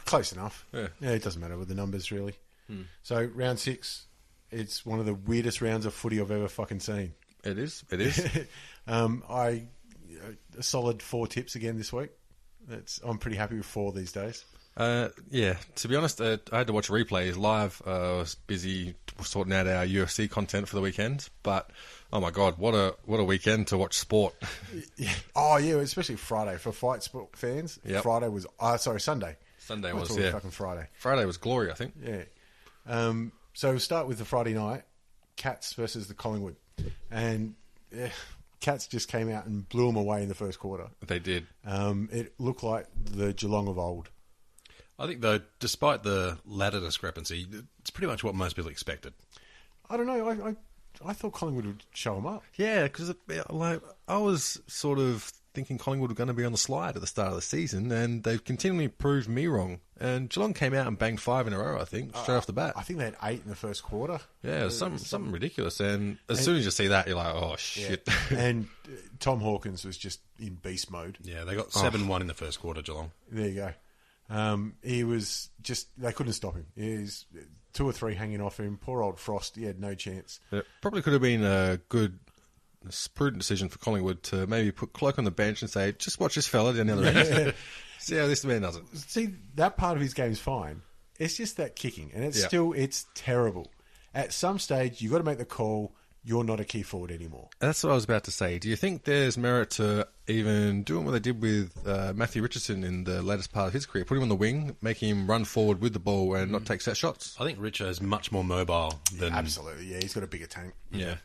Close enough. Yeah. It doesn't matter with the numbers, really. So, round 6, it's one of the weirdest rounds of footy I've ever fucking seen. It is. It is. A solid 4 tips again this week. I'm pretty happy with 4 these days. Yeah, to be honest, I had to watch replays live. I was busy sorting out our UFC content for the weekend, but oh my god, what a weekend to watch sport! Yeah. Oh yeah, especially Friday for fight sport fans. Yep. Friday was Sunday. Sunday I was thought it fucking Friday. Friday was glory, I think. Yeah. So we'll start with the Friday night, Cats versus the Collingwood, and Cats just came out and blew them away in the first quarter. They did. It looked like the Geelong of old. I think, though, despite the ladder discrepancy, it's pretty much what most people expected. I don't know. I thought Collingwood would show them up. Yeah, because I was sort of thinking Collingwood were going to be on the slide at the start of the season, and they've continually proved me wrong. And Geelong came out and banged 5 in a row, I think, straight off the bat. I think they had 8 in the first quarter. Yeah, it was something ridiculous. And as soon as you see that, you're like, oh, shit. Yeah. And Tom Hawkins was just in beast mode. Yeah, they got 7-1 in the first quarter, Geelong. There you go. He was just... They couldn't stop him. He was 2 or 3 hanging off him. Poor old Frost. He had no chance. It probably could have been a good, prudent decision for Collingwood to maybe put Cloak on the bench and say, just watch this fella down the other end. See how this man does it. See, that part of his game's fine. It's just that kicking. And it's terrible. At some stage, you've got to make the call. You're not a key forward anymore. That's what I was about to say. Do you think there's merit to even doing what they did with Matthew Richardson in the latest part of his career? Put him on the wing, make him run forward with the ball and not take set shots? I think Richo is much more mobile than... Absolutely, yeah. He's got a bigger tank. Yeah.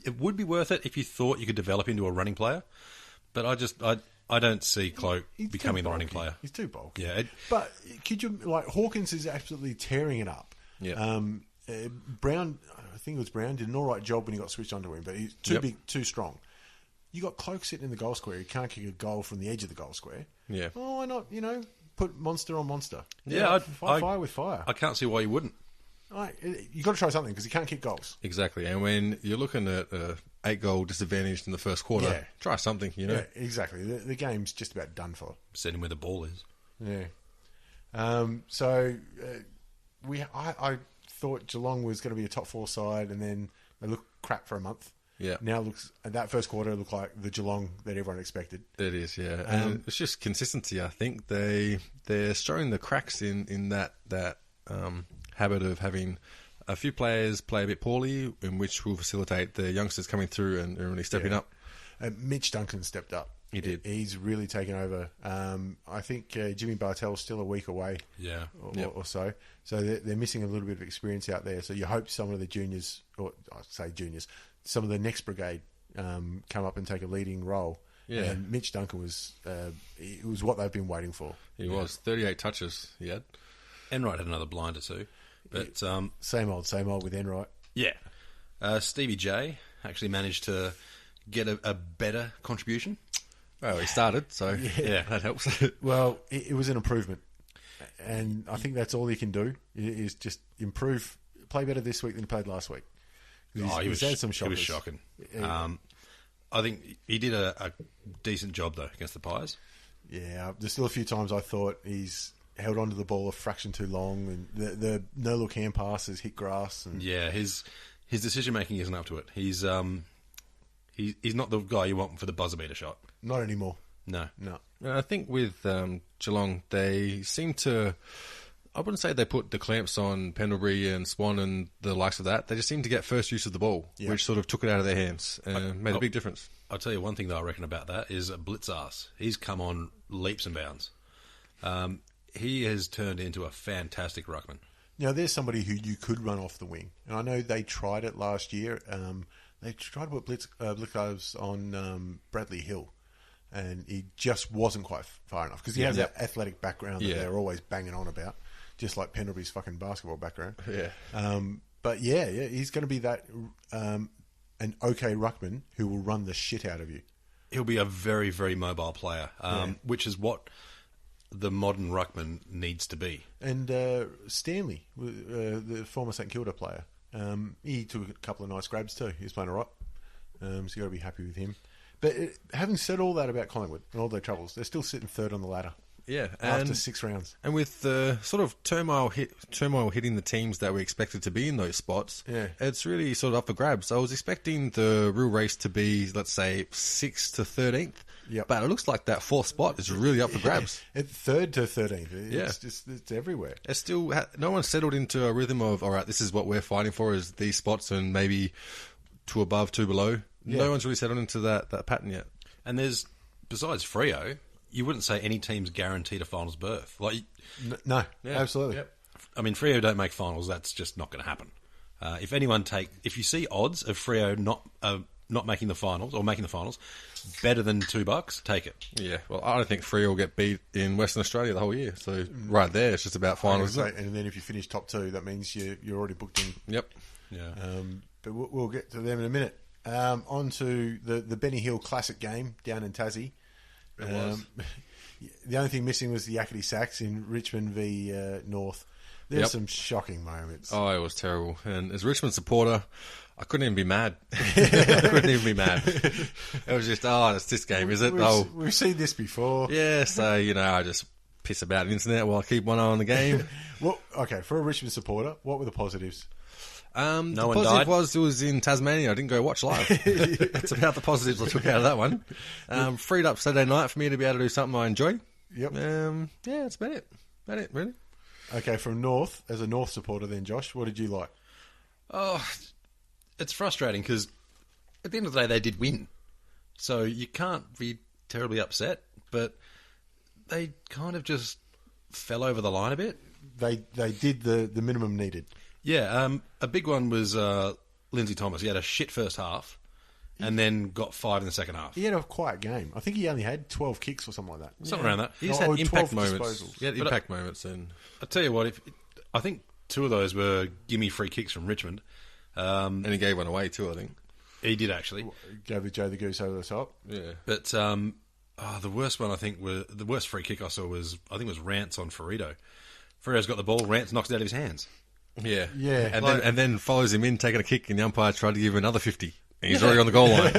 It would be worth it if you thought you could develop into a running player, but I don't see Cloak becoming the running player. He's too bulky. Yeah. But could you... Hawkins is absolutely tearing it up. Yeah. Brown, I think it was Brown, did an all right job when he got switched onto him, but he's too big, too strong. You got Cloak sitting in the goal square. He can't kick a goal from the edge of the goal square. Yeah. Oh, why not? Put monster on monster. Yeah, fire with fire. I can't see why you wouldn't. You got to try something because he can't kick goals. Exactly. And when you're looking at 8-goal disadvantage in the first quarter, try something. Yeah, exactly. The game's just about done for. Send him where the ball is. Yeah. I thought Geelong was going to be a top 4 side, and then they looked crap for a month. Yeah. Now that first quarter looked like the Geelong that everyone expected. It is, yeah. And it's just consistency. I think they're showing the cracks in that habit of having a few players play a bit poorly, in which will facilitate the youngsters coming through and really stepping up. Mitch Duncan stepped up. He did. He's really taken over. I think Jimmy Bartell's still a week away. Yeah. Or so. So they're missing a little bit of experience out there. So you hope some of the juniors, or I say juniors, some of the next brigade come up and take a leading role. Yeah. And Mitch Duncan was what they've been waiting for. He was 38 touches. He had. Enright had another blinder too, but same old with Enright. Yeah. Stevie J actually managed to get a better contribution. Well, he started, so yeah, that helps. Well, it was an improvement, and I think that's all he can do is just improve, play better this week than he played last week. He was shocking. I think he did a decent job though against the Pies. Yeah, there's still a few times I thought he's held onto the ball a fraction too long, and the no look hand passes hit grass. And yeah, his decision making isn't up to it. He's not the guy you want for the buzzer beater shot. Not anymore. No. I think with Geelong, they seem to... I wouldn't say they put the clamps on Pendlebury and Swan and the likes of that. They just seemed to get first use of the ball, which sort of took it out of their hands and made a big difference. I'll tell you one thing that I reckon about that is Blitzar's. He's come on leaps and bounds. He has turned into a fantastic ruckman. Now, there's somebody who you could run off the wing. And I know they tried it last year. They tried to put Blitzar's on Bradley Hill. And he just wasn't quite far enough because he has that athletic background that they're always banging on about, just like Pendlebury's fucking basketball background. Yeah. But he's going to be that an okay ruckman who will run the shit out of you. He'll be a very, very mobile player, which is what the modern ruckman needs to be. And Stanley, the former St Kilda player, he took a couple of nice grabs too. He was playing all right, so you got to be happy with him. But having said all that about Collingwood and all their troubles, they're still sitting third on the ladder Yeah, after 6 rounds. And with the sort of turmoil hitting the teams that we expected to be in those spots, it's really sort of up for grabs. I was expecting the real race to be, let's say, 6th to 13th. Yep. But it looks like that 4th spot is really up for grabs. It's 3rd to 13th. It's everywhere. It's still no one's settled into a rhythm of, all right, this is what we're fighting for, is these spots and maybe 2 above, 2 below. Yeah. No one's really settled into that pattern yet. And there's, besides Freo, you wouldn't say any team's guaranteed a finals berth. No, absolutely. Yep. I mean, Freo don't make finals. That's just not going to happen. If you see odds of Freo not making the finals or making the finals better than $2, take it. Yeah, well, I don't think Freo will get beat in Western Australia the whole year. So right there, it's just about finals. Isn't it? And then if you finish top 2, that means you're already booked in. Yep. Yeah. But we'll get to them in a minute. On to the Benny Hill Classic game down in Tassie. It was. The only thing missing was the Yakety Sax in Richmond v North. There's some shocking moments. Oh, it was terrible. And as a Richmond supporter, I couldn't even be mad. It was just, it's this game, is it? We've seen this before. Yeah, so, I just piss about the internet while I keep one eye on the game. Well, okay, for a Richmond supporter, what were the positives? The positive was it was in Tasmania. I didn't go watch live. That's about the positives I took out of that one. Freed up Saturday night for me to be able to do something I enjoy. Yep. That's about it. Really. Okay, from North, as a North supporter then, Josh, what did you like? Oh, it's frustrating because at the end of the day, they did win. So you can't be terribly upset, but they kind of just fell over the line a bit. They did the minimum needed. Yeah, a big one was Lindsay Thomas. He had a shit first half and then got 5 in the second half. He had a quiet game. I think he only had 12 kicks or something like that. Something around that. He just had impact moments. He had impact moments. And I'll tell you what, I think 2 of those were gimme free kicks from Richmond. And he gave one away too, I think. He did, actually. Gave Joe the Goose over the top. Yeah. But the worst one, the worst free kick I saw was Rance on Freo. Freo's got the ball, Rance knocks it out of his hands. Yeah. And then follows him in, taking a kick, and the umpire tried to give him another 50. And he's already on the goal line.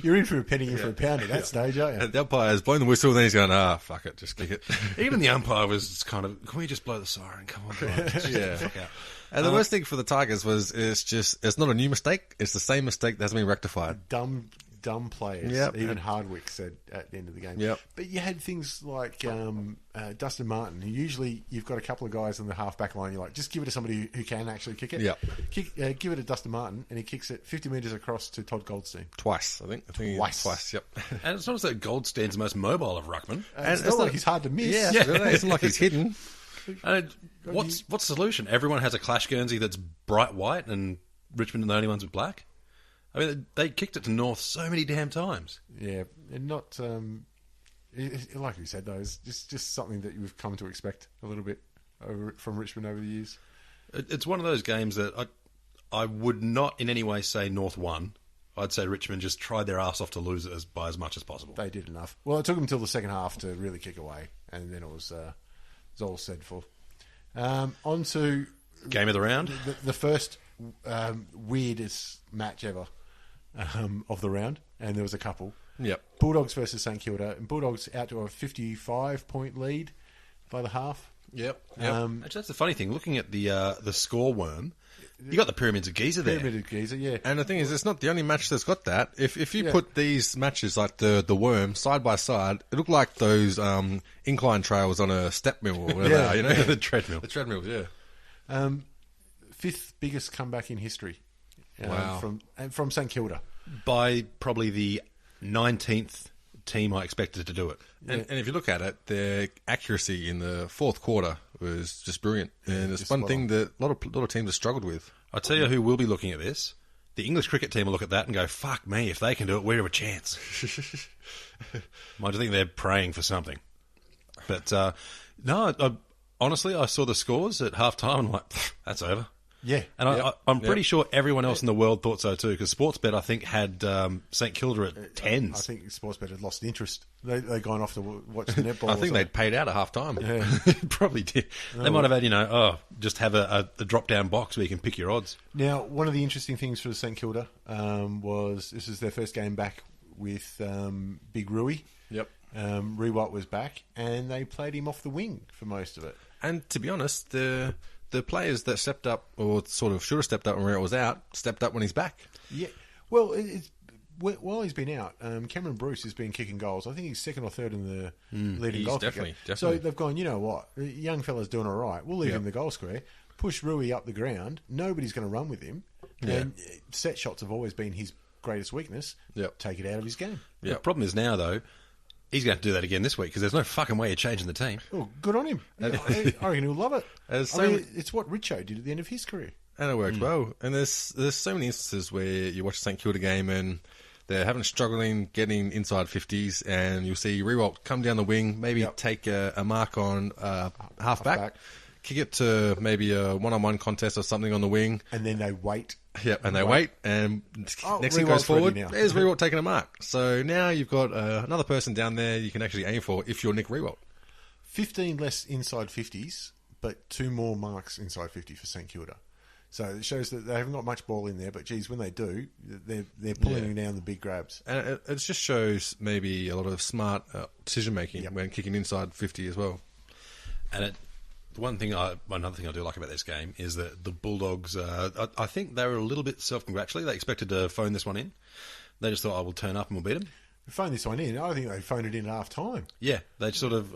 You're in for a penny, in for a pound at that stage, aren't you? And the umpire's blowing the whistle, then he's going, fuck it, just kick it. Even the umpire was kind of, can we just blow the siren? Come on, guys. Yeah. Fuck out. And the worst thing for the Tigers was it's not a new mistake. It's the same mistake that hasn't been rectified. Dumb players. Yep. Even Hardwick said at the end of the game. Yep. But you had things like Dustin Martin, who usually you've got a couple of guys in the half-back line. You're like, just give it to somebody who can actually kick it. Yep. Give it to Dustin Martin, and he kicks it 50 metres across to Todd Goldstein. Twice, I think. Twice, yep. And it's not as though Goldstein's the most mobile of ruckman. And it's not like he's hard to miss. Yeah. Really. It's not like he's hidden. What's the solution? Everyone has a Clash Guernsey that's bright white, and Richmond are the only ones with black. I mean, they kicked it to North so many damn times. Yeah, and not like you said though. It's just something that you've come to expect a little bit from Richmond over the years. It's one of those games that I would not in any way say North won. I'd say Richmond just tried their ass off to lose it by as much as possible. They did enough. Well, it took them until the second half to really kick away, and then it was all said for. On to game of the round. The first weirdest match ever of the round, and there was a couple. Yep. Bulldogs versus St Kilda, and Bulldogs out to a 55-point lead by the half. Yep. Actually, that's the funny thing. Looking at the score worm, you got the Pyramids of Giza there. Pyramid of Giza, yeah. And the thing is, it's not the only match that's got that. If you put these matches like the worm side by side, it looked like those incline trails on a step mill or whatever they are, you know, the treadmill. The treadmills, yeah. 5th biggest comeback in history. Wow. From St Kilda. By probably the 19th team I expected to do it. And if you look at it, their accuracy in the 4th quarter was just brilliant. And it's one thing that a lot of teams have struggled with. I'll tell you who will be looking at this. The English cricket team will look at that and go, fuck me, if they can do it, we have a chance. I think they're praying for something. But, no, honestly, I saw the scores at half-time and I'm like, that's over. Yeah. And I'm pretty Yep. sure everyone else in the world thought so too, because Sportsbet, I think, had St Kilda at tens. I think Sportsbet had lost interest. They'd gone off to watch the netball. I think they'd paid out at half time. Probably did. They might have had, just have a drop-down box where you can pick your odds. Now, one of the interesting things for St Kilda was this is their first game back with Big Rui. Yep. Rewalt was back, and they played him off the wing for most of it. And to be honest, the players that stepped up, or sort of should have stepped up when Rewalt was out, stepped up when he's back. Yeah. Well, while he's been out, Cameron Bruce has been kicking goals. I think he's second or third in the leading he's goal definitely, kicker. definitely. So they've gone, you know what? The young fella's doing all right. We'll leave him in the goal square, push Rui up the ground. Nobody's going to run with him. Yeah. And set shots have always been his greatest weakness. Yep. Take it out of his game. The problem is now, though, he's going to do that again this week because there's no fucking way of changing the team. Oh, good on him. I reckon he'll love it. It's what Richo did at the end of his career. And it worked well. And there's so many instances where you watch a St Kilda game and they're struggling getting inside 50s, and you'll see Rewalt come down the wing, maybe take a mark on half-back, kick it to maybe a one-on-one contest or something on the wing. And then they wait. Yep, and they wait, and next thing Rewalt's goes forward, ready now. there's Rewalt taking a mark. So now you've got another person down there you can actually aim for if you're Nick Rewalt. 15 less inside 50s, but 2 more marks inside 50 for St Kilda. So it shows that they haven't got much ball in there, but geez, when they do, they're pulling down the big grabs. And it just shows maybe a lot of smart decision-making when kicking inside 50 as well. And another thing I do like about this game is that the Bulldogs, I think they were a little bit self-congratulatory. They expected to phone this one in. They just thought, we'll turn up and we'll beat them. Phone this one in. I think they phoned it in at half time. Yeah, they sort of,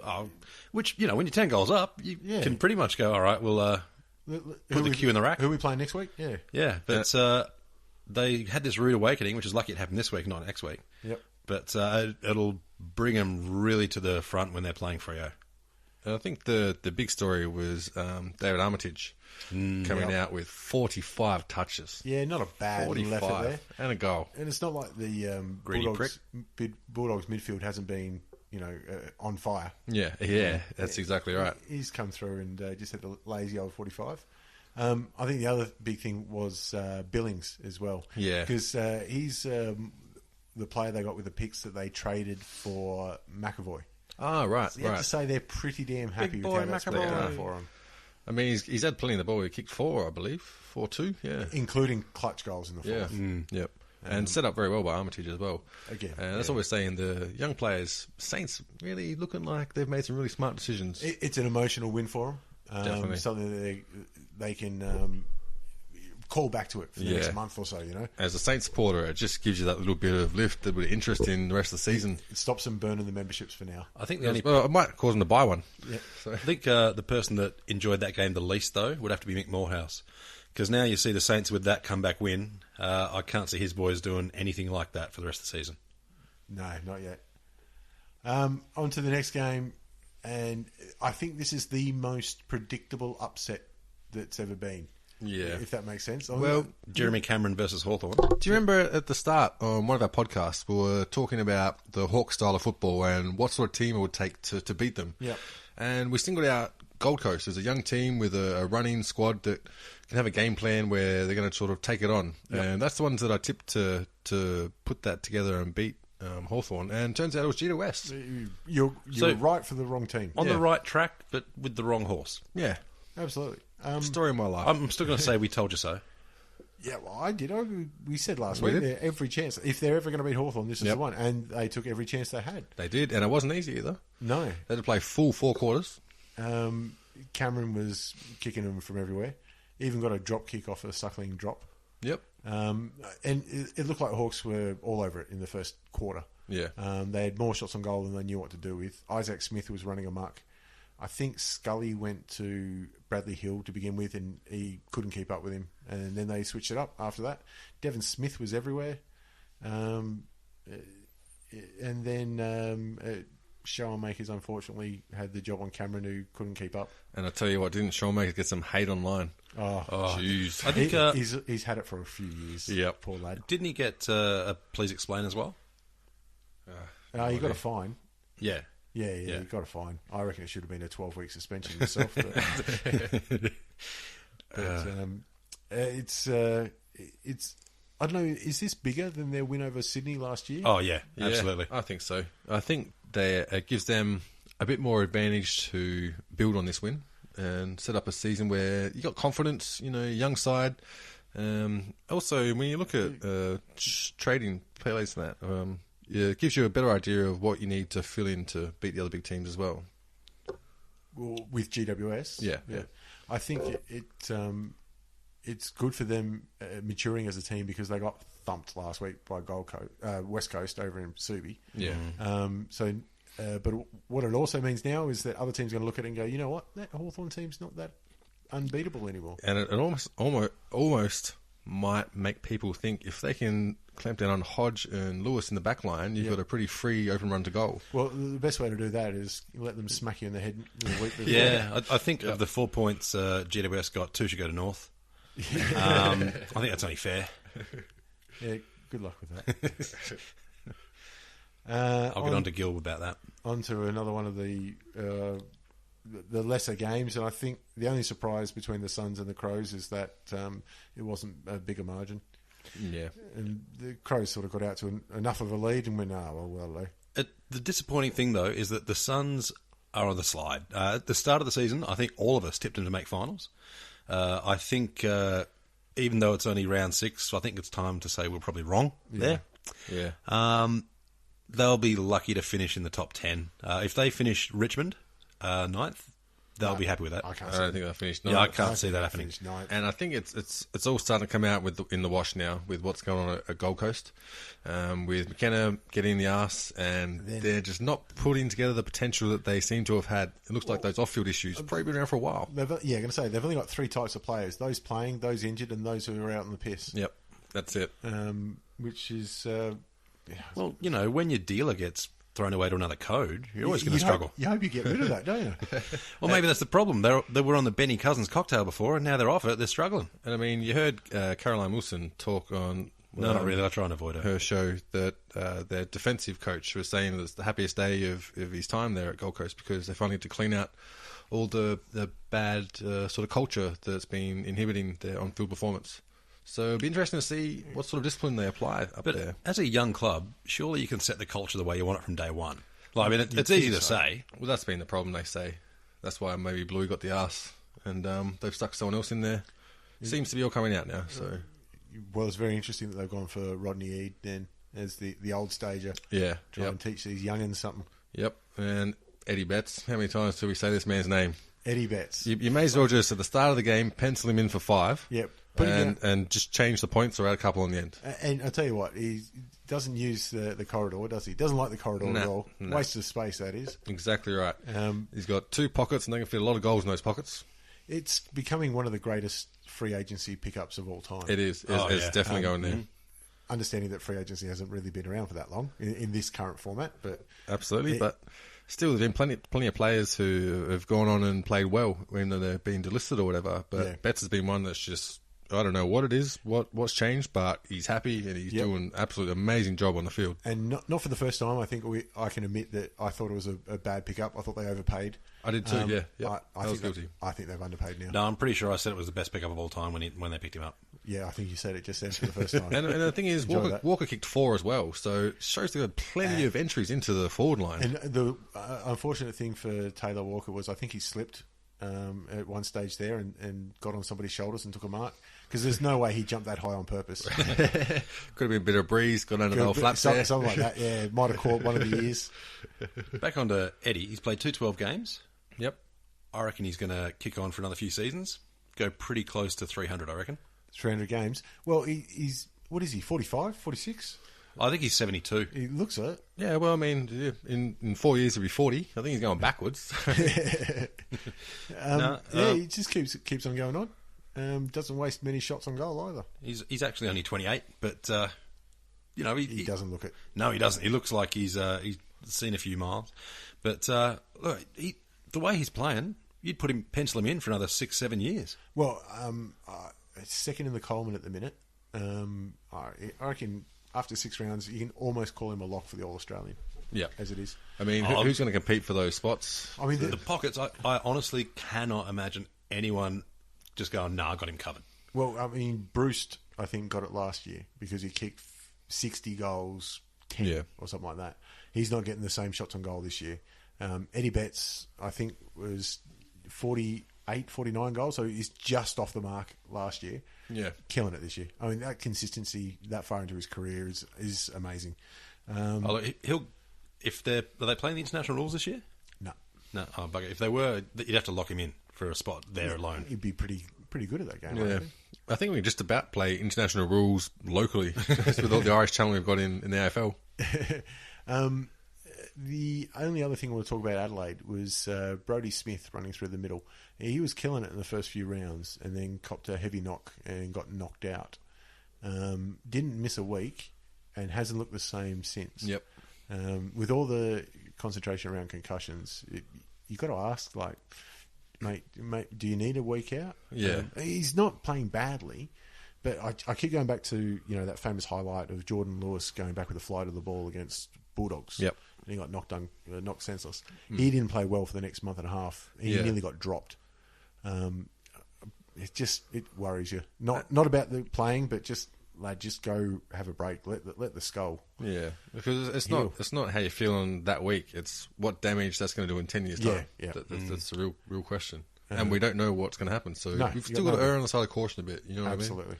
which, when you're 10 goals up, you can pretty much go, all right, we'll put the cue in the rack. Who are we playing next week? Yeah. Yeah, but they had this rude awakening, which is lucky it happened this week, not next week. Yep. But it'll bring them really to the front when they're playing Freo. And I think the big story was David Armitage coming out with 45 touches. Yeah, not a bad little effort 45 there. and a goal. And it's not like the Greedy Bulldogs midfield hasn't been, on fire. Yeah, that's exactly right. He's come through and just had the lazy old 45. I think the other big thing was Billings as well. Yeah. Because he's the player they got with the picks that they traded for McAvoy. Oh, right, So you have to say they're pretty damn happy Big with boy how that's worked McAvoy. out for him. I mean, he's had plenty of the ball. He kicked 4, I believe. 4-2, yeah. Including clutch goals in the Yeah, fourth. yep. And set up very well by Armitage as well. Again, that's what we're saying. The young players, Saints, really looking like they've made some really smart decisions. It's an emotional win for them. Definitely. Something that they can call back to it for the next month or so, As a Saints supporter, it just gives you that little bit of lift, a bit of interest in the rest of the season. It stops them burning the memberships for now. I think the only Well, it might cause them to buy one. Yeah. So. I think the person that enjoyed that game the least, though, would have to be Mick Morehouse. Because now you see the Saints with that comeback win. I can't see his boys doing anything like that for the rest of the season. No, not yet. On to the next game, and I think this is the most predictable upset that's ever been. Yeah. If that makes sense. Well, Jeremy Cameron versus Hawthorn. do you remember at the start on one of our podcasts, we were talking about the Hawk style of football and what sort of team it would take to beat them? Yeah. And we singled out Gold Coast as a young team with a running squad that can have a game plan where they're going to sort of take it on. Yep. And that's the ones that I tipped to put that together and beat Hawthorn. And turns out it was Gita West. You're So- right for the wrong team. On the right track, but with the wrong horse. Yeah. Absolutely. Story of my life. I'm still going to say we told you so. Yeah, well, I did. We said last We week, did. every chance. If they're ever going to beat Hawthorn, this is Yep. the one. And they took every chance they had. They did, and it wasn't easy either. No. They had to play full 4 quarters. Cameron was kicking them from everywhere. Even got a drop kick off a suckling drop. Yep. And it looked like Hawks were all over it in the first quarter. Yeah. They had more shots on goal than they knew what to do with. Isaac Smith was running amok. I think Scully went to Bradley Hill to begin with, and he couldn't keep up with him. And then they switched it up after that. Devon Smith was everywhere. And then Showermakers, unfortunately, had the job on Cameron, who couldn't keep up. And I tell you what, didn't Shawmakers get some hate online? Oh, jeez. I think he's had it for a few years. Yep. Poor lad. didn't he get a please explain as well? He got a fine. Yeah. Yeah, Yeah. he got a fine. I reckon it should have been a 12-week suspension myself. But It's I don't know. Is this bigger than their win over Sydney last year? Oh yeah, absolutely. I think so. I think it gives them a bit more advantage to build on this win and set up a season where you got confidence. Young side. Also, when you look at trading players and that, it gives you a better idea of what you need to fill in to beat the other big teams as well. Well, with GWS, Yeah. I think it's good for them maturing as a team because they got thumped last week by West Coast over in Subi. Yeah. But what it also means now is that other teams are going to look at it and go, you know what, that Hawthorn team's not that unbeatable anymore. And it almost might make people think if they can clamp down on Hodge and Lewis in the back line, you've got a pretty free open run to goal. Well, the best way to do that is let them smack you in the head the week before. Yeah, I think of the 4 points GWS got, 2 should go to North. I think that's only fair. Yeah, good luck with that. I'll get on to Gil about that. On to another one of the lesser games, and I think the only surprise between the Suns and the Crows is that it wasn't a bigger margin. Yeah. And the Crows sort of got out to enough of a lead and went, The disappointing thing, though, is that the Suns are on the slide. At the start of the season, I think all of us tipped them to make finals. I think even though it's only round 6, I think it's time to say we're probably wrong there. Yeah. They'll be lucky to finish in the top 10. If they finish Richmond 9th, they'll be happy with that. I don't think they'll finish 9th. Yeah, I can't see that happening. And I think it's all starting to come out in the wash now with what's going on at Gold Coast, with McKenna getting in the arse, and they're just not putting together the potential that they seem to have had. It looks like those off-field issues have probably been around for a while. I'm going to say they've only got 3 types of players: those playing, those injured, and those who are out on the piss. Yep, that's it. Which is well, when your dealer gets thrown away to another code, you're always going to struggle. You hope you get rid of that, don't you? Well, maybe that's the problem. They were on the Benny Cousins cocktail before, and now they're off it. They're struggling. And I mean, you heard Caroline Wilson talk on no, not really. I try and avoid her show that their defensive coach was saying that it's the happiest day of his time there at Gold Coast because they finally get to clean out all the bad sort of culture that's been inhibiting their on-field performance. So it'll be interesting to see what sort of discipline they apply up there. As a young club, surely you can set the culture the way you want it from day one. Like, I mean, it's easy to say. Well, that's been the problem, they say. That's why maybe Bluey got the arse, and they've stuck someone else in there. Seems to be all coming out now. So, well, it's very interesting that they've gone for Rodney Eade then as the old stager. Yeah, try and teach these youngins something. Yep, and Eddie Betts. How many times do we say this man's name? Eddie Betts. You may as well just at the start of the game pencil him in for 5. Yep. And just change the points or add a couple on the end. And I'll tell you what, he doesn't use the corridor, does he? Doesn't like the corridor at all. Waste of space, that is. Exactly right. He's got 2 pockets and they can fit a lot of goals in those pockets. It's becoming one of the greatest free agency pickups of all time. It is. It's definitely going there. Understanding that free agency hasn't really been around for that long in this current format. But absolutely, but still, there's been plenty of players who have gone on and played well when they've been delisted or whatever. But Betts has been one that's just... I don't know what it is, what's changed, but he's happy and he's doing an absolute amazing job on the field. And not for the first time. I think I can admit that I thought it was a bad pickup. I thought they overpaid. I did too. I was guilty. I think they've underpaid now. No, I'm pretty sure I said it was the best pickup of all time when they picked him up. Yeah, I think you said it just then for the first time. and the thing is, Walker kicked 4 as well, so it shows they had plenty of entries into the forward line. And the unfortunate thing for Taylor Walker was I think he slipped at one stage there and got on somebody's shoulders and took a mark. Because there's no way he jumped that high on purpose. Could have been a bit of breeze, got under the old flaps there. Something like that, yeah. Might have caught one of the ears. Back on to Eddie. He's played 212 games. Yep. I reckon he's going to kick on for another few seasons. Go pretty close to 300, I reckon. 300 games. Well, he's... What is he, 45, 46? I think he's 72. He looks it. Yeah, well, I mean, in 4 years he'll be 40. I think he's going backwards. He just keeps on going on. Doesn't waste many shots on goal either. He's actually only 28, but he doesn't look it. No, he doesn't. He looks like he's seen a few miles. But look, the way he's playing, you'd pencil him in for another 6-7 years. Well, second in the Coleman at the minute. I reckon after 6 rounds, you can almost call him a lock for the All Australian. Yeah, as it is. I mean, who's going to compete for those spots? I mean, the pockets. I honestly cannot imagine anyone just going, "Nah, I got him covered." Well, I mean, Bruce, I think, got it last year because he kicked 60 goals, 10 or something like that. He's not getting the same shots on goal this year. Eddie Betts, I think, was 48, 49 goals, so he's just off the mark last year. Yeah. Killing it this year. I mean, that consistency that far into his career is amazing. Are they playing the international rules this year? No. Oh, bugger. If they were, you'd have to lock him in for a spot there alone. He'd be pretty good at that game. Yeah. I think we can just about play international rules locally with all the Irish talent we've got in the AFL. The only other thing I want to talk about Adelaide was Brodie Smith running through the middle. He was killing it in the first few rounds and then copped a heavy knock and got knocked out. Didn't miss a week and hasn't looked the same since. Yep. With all the concentration around concussions, you've got to ask, like, mate, do you need a week out? Yeah. He's not playing badly, but I keep going back to that famous highlight of Jordan Lewis going back with a fly to the ball against Bulldogs. Yep. And he got knocked senseless. He didn't play well for the next month and a half. He nearly got dropped. It worries you. Not about the playing, but just go have a break. Let the skull. Yeah, because heal. it's not how you're feeling that week. It's what damage that's going to do in 10 years' time. Yeah. That's the real question. And we don't know what's going to happen. So we've still got got to err on the side of caution a bit. You know what Absolutely.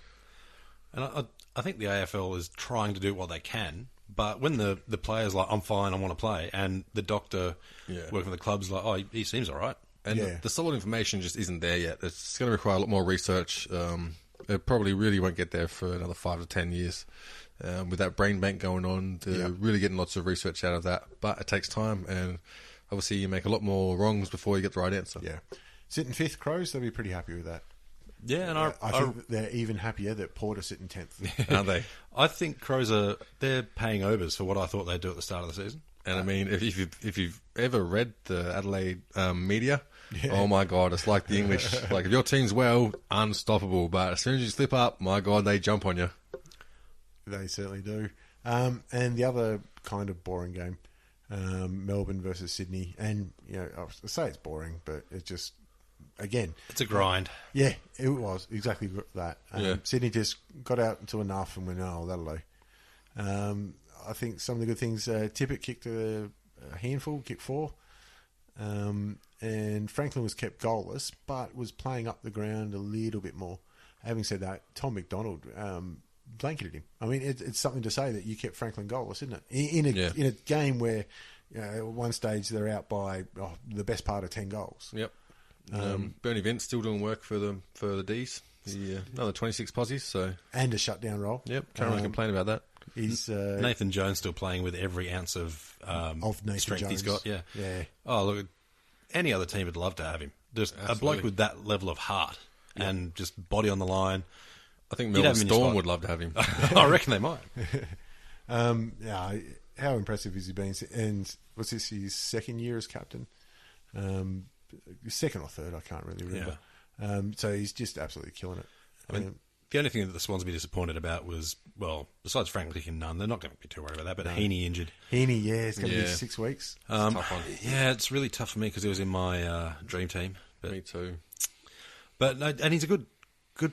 I mean? And I think the AFL is trying to do what they can, but when the player's like, I'm fine, I want to play, and the doctor working for the club's like, oh, he seems all right. And the solid information just isn't there yet. It's going to require a lot more research. It probably really won't get there for another 5 to 10 years. With that brain bank going on, they're really getting lots of research out of that. But it takes time, and obviously you make a lot more wrongs before you get the right answer. Yeah. Sitting 5th, Crows, they'll be pretty happy with that. Yeah, and I think they're even happier that Port are sitting 10th. Aren't they? I think Crows they're paying overs for what I thought they'd do at the start of the season. And I mean, if you've ever read the Adelaide media, oh my God, it's like the English. Like, if your team's well, unstoppable. But as soon as you slip up, my God, they jump on you. They certainly do. And the other kind of boring game, Melbourne versus Sydney. And, I say it's boring, but it's just, again... It's a grind. Yeah, it was exactly that. Sydney just got out to enough and went, oh, that'll do. I think some of the good things, Tippett kicked a handful, kicked 4. And Franklin was kept goalless, but was playing up the ground a little bit more. Having said that, Tom McDonald blanketed him. I mean, it's something to say that you kept Franklin goalless, isn't it? In a game where at one stage they're out by the best part of 10 goals. Yep. Bernie Vince still doing work for the D's. Another 26 posies, so and a shutdown role. Yep, can't really complain about that. He's Nathan Jones still playing with every ounce of Nathan strength Jones. he's got. Yeah. Oh, look, any other team would love to have him. Just a bloke with that level of heart and just body on the line. I think Melbourne Storm would love to have him. I reckon they might. How impressive has he been? And what's this, his second year as captain? Second or third, I can't really remember. Yeah. So he's just absolutely killing it. I mean, the only thing that the Swans be disappointed about was, well, besides Frank kicking none, they're not going to be too worried about that, but Heaney injured. Heaney, it's going to be 6 weeks. It's a tough one. Yeah, it's really tough for me because he was in my dream team. But, me too. But and he's a good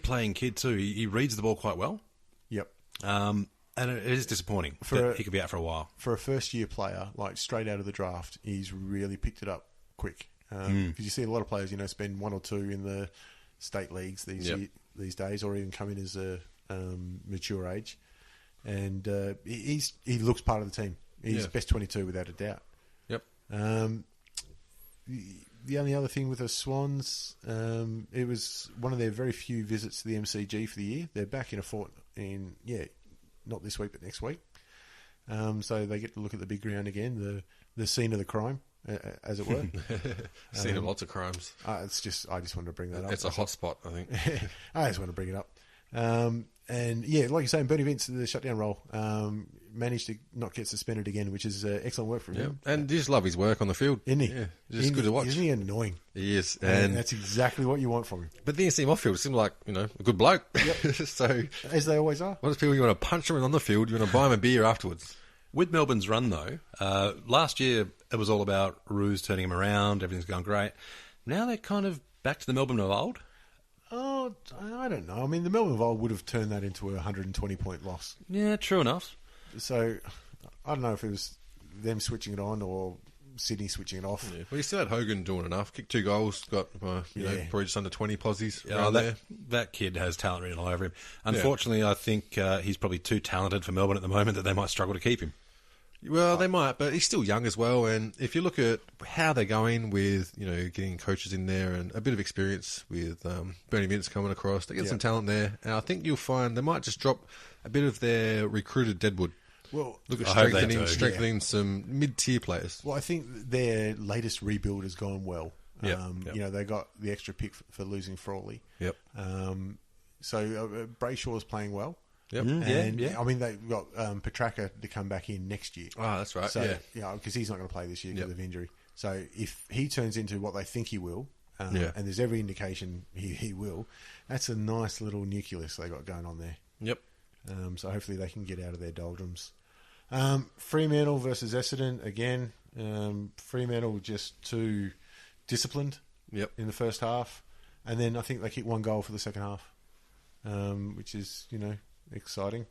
playing kid too. He reads the ball quite well. Yep. And it is disappointing that he could be out for a while. For a first-year player, like straight out of the draft, he's really picked it up quick. Because you see a lot of players, spend 1 or 2 in the state leagues these days, or even come in as a mature age, and he looks part of the team. He's best 22 without a doubt. Yep. The only other thing with the Swans, it was one of their very few visits to the MCG for the year. They're back in a fort not this week but next week. So they get to look at the big ground again, the scene of the crime, as it were. Scene of lots of crimes. I just wanted to bring that up. It's a hot spot, I think. I just want to bring it up. And like you're saying, Bernie Vince, the shutdown role, managed to not get suspended again, which is excellent work from him. And you just love his work on the field. Isn't he? Yeah, just good to watch. Isn't he annoying? He is. And that's exactly what you want from him. But then you see him off field, it seemed like, a good bloke. Yep. So, as they always are. What is people, you want to punch them on the field, you want to buy them a beer afterwards? With Melbourne's run, though, last year it was all about Roos turning him around, everything's going great. Now they're kind of back to the Melbourne of old. Oh, I don't know. I mean, the Melbourne Vol would have turned that into a 120-point loss. Yeah, true enough. So I don't know if it was them switching it on or Sydney switching it off. Yeah. Well, you still had Hogan doing enough. Kicked 2 goals. Got probably just under 20 posies. That kid has talent written all over him. Unfortunately, I think he's probably too talented for Melbourne at the moment that they might struggle to keep him. Well, they might, but he's still young as well. And if you look at how they're going with, getting coaches in there and a bit of experience with Bernie Vince coming across, they get some talent there. And I think you'll find they might just drop a bit of their recruited deadwood. Well, look at I strengthening some mid-tier players. Well, I think their latest rebuild has gone well. Yep. They got the extra pick for losing Frawley. Yep. So Brayshaw's playing well. Yep. And I mean, they've got Petraka to come back in next year. Oh, that's right. So, because he's not going to play this year because of injury. So if he turns into what they think he will, and there's every indication he will, that's a nice little nucleus they got going on there. Yep. So hopefully they can get out of their doldrums. Fremantle versus Essendon again. Fremantle just too disciplined. Yep. In the first half, and then I think they kicked 1 goal for the second half, which is exciting.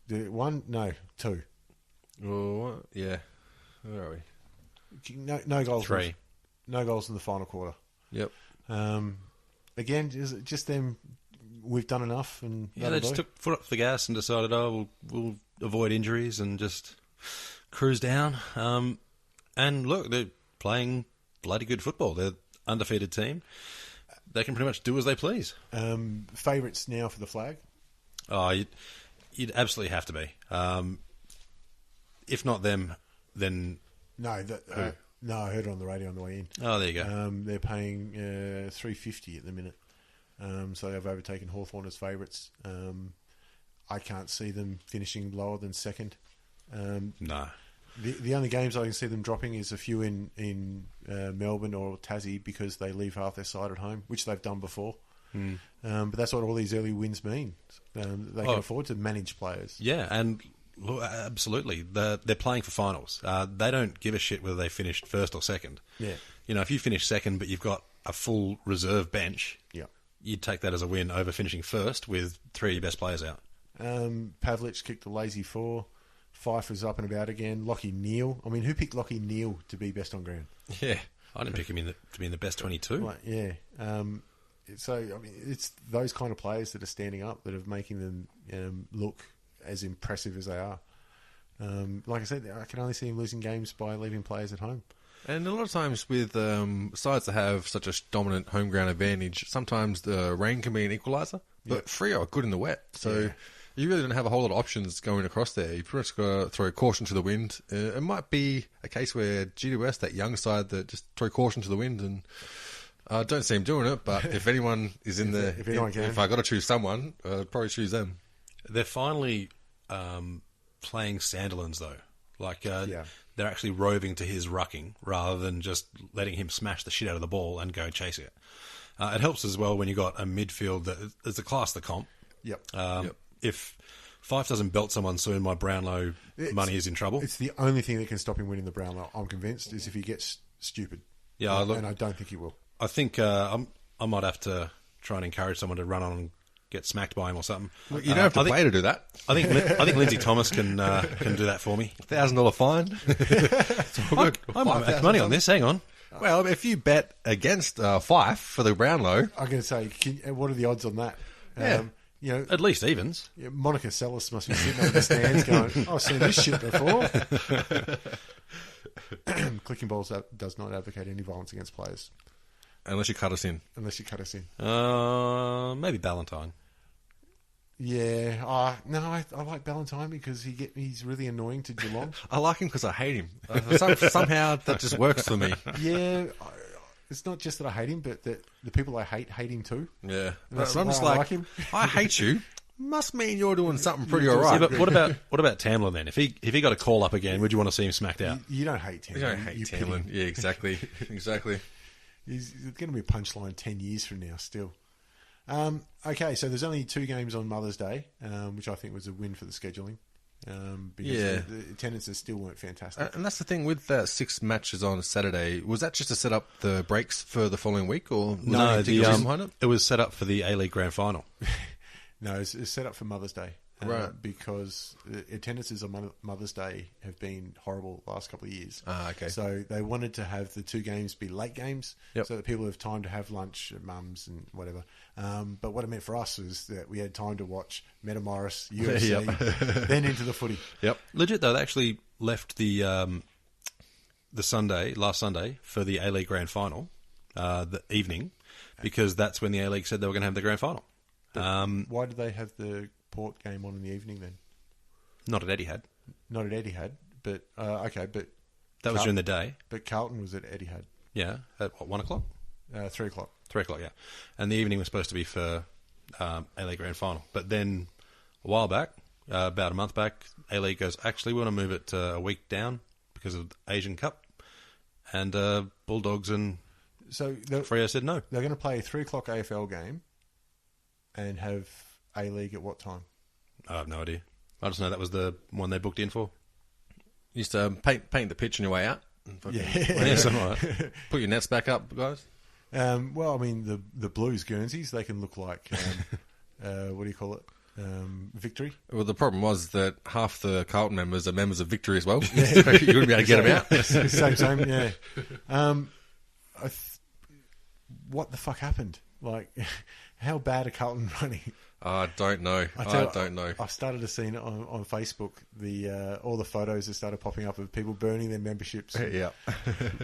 Two. Oh, yeah. Where are we? No goals. 3. No goals in the final quarter. Yep. Again, just them. We've done enough, and they just took foot off the gas and decided, we'll avoid injuries and just cruise down. And look, they're playing bloody good football. They're undefeated team. They can pretty much do as they please. Favourites now for the flag? Oh, you'd absolutely have to be. If not them, then no. I heard it on the radio on the way in. Oh, there you go. They're paying $3.50 at the minute. So they've overtaken Hawthorn as favourites. I can't see them finishing lower than second. No. The only games I can see them dropping is a few in Melbourne or Tassie because they leave half their side at home, which they've done before. But that's what all these early wins mean. They can afford to manage players. Yeah, and look, absolutely. They're playing for finals. They don't give a shit whether they finished first or second. Yeah. If you finish second but you've got a full reserve bench, you'd take that as a win over finishing first with 3 of your best players out. Pavlich kicked a lazy 4. Fife was up and about again. Lockie Neal. I mean, who picked Lockie Neal to be best on ground? Yeah, I didn't pick him to be in the best 22. Right, yeah. So, I mean, it's those kind of players that are standing up that are making them look as impressive as they are. Like I said, I can only see him losing games by leaving players at home. And a lot of times with sides that have such a dominant home ground advantage, sometimes the rain can be an equaliser. But Freo are good in the wet. So you really don't have a whole lot of options going across there. You pretty much got to throw caution to the wind. It might be a case where GWS, that young side, that just throw caution to the wind, and I don't see him doing it. But if anyone is in there, if I got to choose someone, I'd probably choose them. They're finally playing Sandilands, though. They're actually roving to his rucking rather than just letting him smash the shit out of the ball and go chasing it. It helps as well when you've got a midfield that is the class of the comp. If Fife doesn't belt someone soon, my Brownlow money is in trouble. It's the only thing that can stop him winning the Brownlow, I'm convinced, is if he gets stupid. Yeah, and I don't think he will. I think I might have to try and encourage someone to run on and get smacked by him or something. Well, you don't have to play to do that. I think Lindsay Thomas can do that for me. $1,000 fine. I might make money on this. Hang on. Well, if you bet against Fife for the Brownlow, I'm going to say, what are the odds on that? At least evens. Monica Sellis must be sitting on the stands going, I've seen this shit before. Clicking Balls does not advocate any violence against players. Unless you cut us in. Maybe Ballantyne. Yeah. No, I like Ballantyne because he's really annoying to Geelong. I like him because I hate him. Somehow that just works for me. Yeah. It's not just that I hate him, but that the people I hate him too. Yeah. So I'm just like him. I hate you. Must mean you're doing something pretty all right. Yeah, but what about Tamlin then? If he got a call up again, would you want to see him smacked out? You don't hate Tamlin. You don't hate Tamlin. Yeah, exactly. He's going to be a punchline 10 years from now still. Okay, so there's only 2 games on Mother's Day, which I think was a win for the scheduling. because Yeah. the attendances still weren't fantastic. And that's the thing with that 6 matches on Saturday. Was that just to set up the breaks for the following week, or No, reason behind it? it was set up for the A-League Grand Final. No, it's set up for Mother's Day. Right. Because the attendances on Mother's Day have been horrible the last couple of years. Okay. So they wanted to have the 2 games be late games so that people have time to have lunch at mum's and whatever. But what it meant for us was that we had time to watch Metamoris, UFC, then into the footy. Yep. Legit, though, they actually left the last Sunday, for the A-League Grand Final, the evening, because that's when the A-League said they were going to have the Grand Final. Why did they have the Port game on in the evening then? Not at Etihad. Not at Etihad, but okay, but That was during the day. But Carlton was at Etihad, Yeah, at what, 1 o'clock? 3 o'clock. 3 o'clock, yeah. And the evening was supposed to be for A-League Grand Final. But then a while back, about a month back, A-League goes, actually, we want to move it a week down because of the Asian Cup. And Bulldogs and So Freo said no. they're going to play a 3 o'clock AFL game and have A-League at what time? I have no idea. I just know that was the one they booked in for. You used to paint the pitch on your way out. Yeah, something like that. Put your nets back up, guys. Well, I mean, the Blues Guernseys, they can look like, what do you call it? Victory. Well, the problem was that half the Carlton members are members of Victory as well. So you wouldn't be able to get them out. Same, yeah. What the fuck happened? Like, how bad are Carlton running? I don't know. I don't know. I started to see it on Facebook. All the photos that started popping up of people burning their memberships. Yeah.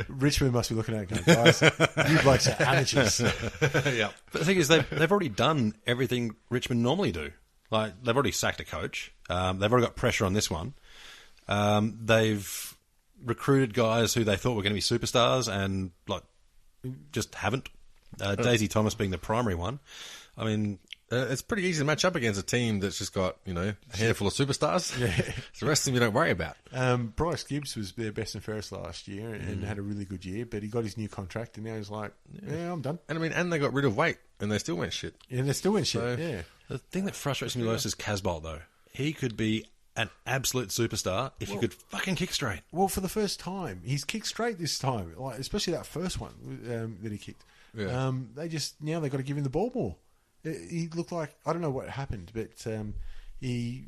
Richmond must be looking at it going, guys, you blokes are amateurs. Yeah. But the thing is, they've already done everything Richmond normally do. Like, they've already sacked a coach. They've already got pressure on this one. They've recruited guys who they thought were going to be superstars and, like, just haven't. Daisy Thomas being the primary one. I mean, it's pretty easy to match up against a team that's just got, a handful of superstars. Yeah. The rest of them you don't worry about. Bryce Gibbs was their best and fairest last year and had a really good year, but he got his new contract and now he's like, yeah, I'm done. And I mean, and they got rid of weight and they still went shit. Yeah, they still went shit, yeah. The thing that frustrates me most is Casbolt, though. He could be an absolute superstar if he could fucking kick straight. Well, for the first time, he's kicked straight this time, like especially that first one that he kicked. Yeah. Now they've got to give him the ball more. He looked like, I don't know what happened, but he